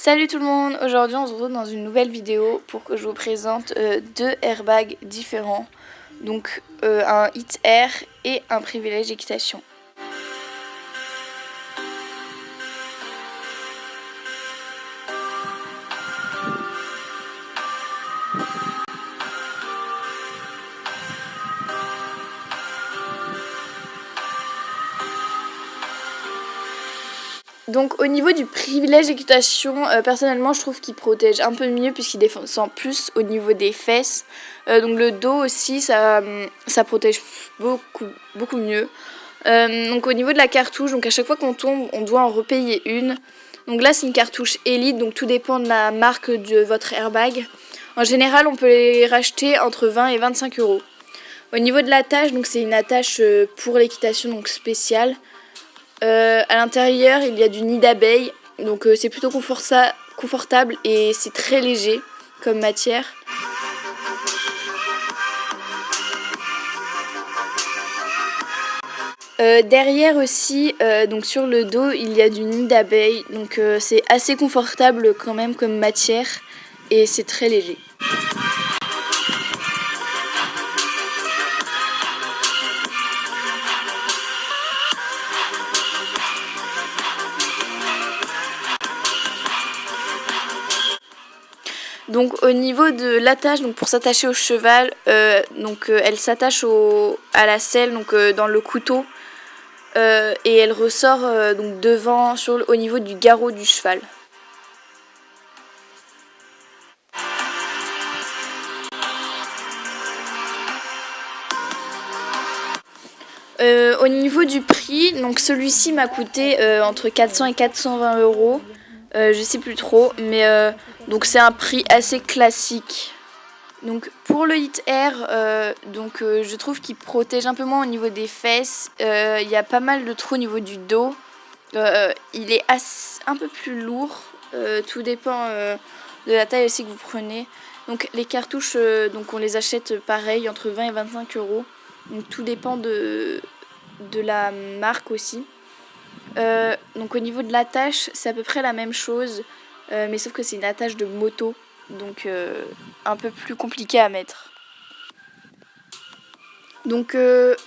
Salut tout le monde, aujourd'hui on se retrouve dans une nouvelle vidéo pour que je vous présente deux airbags différents. Donc un Hit Air et un privilège équitation. Donc au niveau du privilège équitation, personnellement je trouve qu'il protège un peu mieux puisqu'il descend plus au niveau des fesses. Donc le dos aussi ça protège beaucoup mieux. Donc au niveau de la cartouche, donc à chaque fois qu'on tombe on doit en repayer une. Donc là c'est une cartouche Elite, donc tout dépend de la marque de votre airbag. En général on peut les racheter entre 20 et 25 euros. Au niveau de l'attache, donc c'est une attache pour l'équitation, donc spéciale. À l'intérieur il y a du nid d'abeille, donc c'est plutôt confortable et c'est très léger comme matière. Derrière aussi, donc sur le dos il y a du nid d'abeille, donc c'est assez confortable quand même comme matière et c'est très léger. Donc au niveau de l'attache, donc pour s'attacher au cheval, elle s'attache à la selle, donc dans le couteau, et elle ressort donc devant au niveau du garrot du cheval. Au niveau du prix, donc celui-ci m'a coûté entre 400 et 420 euros. Je sais plus trop, mais donc c'est un prix assez classique. Donc pour le Hit Air, je trouve qu'il protège un peu moins au niveau des fesses. Il y a pas mal de trous au niveau du dos. Il est un peu plus lourd. Tout dépend de la taille aussi que vous prenez. Donc les cartouches, on les achète pareil entre 20 et 25 euros. Donc tout dépend de la marque aussi. Donc au niveau de l'attache c'est à peu près la même chose, mais sauf que c'est une attache de moto, donc un peu plus compliqué à mettre. Donc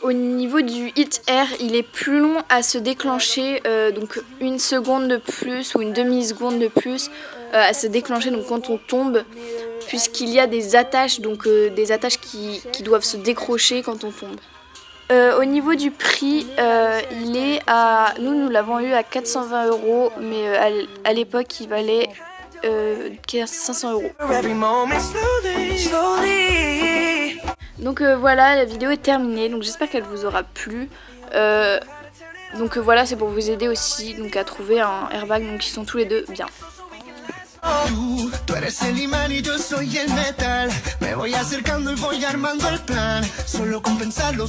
au niveau du Hit Air il est plus long à se déclencher, donc une seconde de plus ou une demi-seconde de plus à se déclencher donc quand on tombe, puisqu'il y a des attaches, des attaches qui doivent se décrocher quand on tombe. Au niveau du prix, il est à... Nous l'avons eu à 420 euros, mais à l'époque, il valait 500 euros. Donc voilà, la vidéo est terminée, donc j'espère qu'elle vous aura plu. Voilà, c'est pour vous aider aussi à trouver un airbag, donc ils sont tous les deux bien. Tú eres el imán y yo soy el metal. Me voy acercando y voy armando el plan. Solo con pensarlo.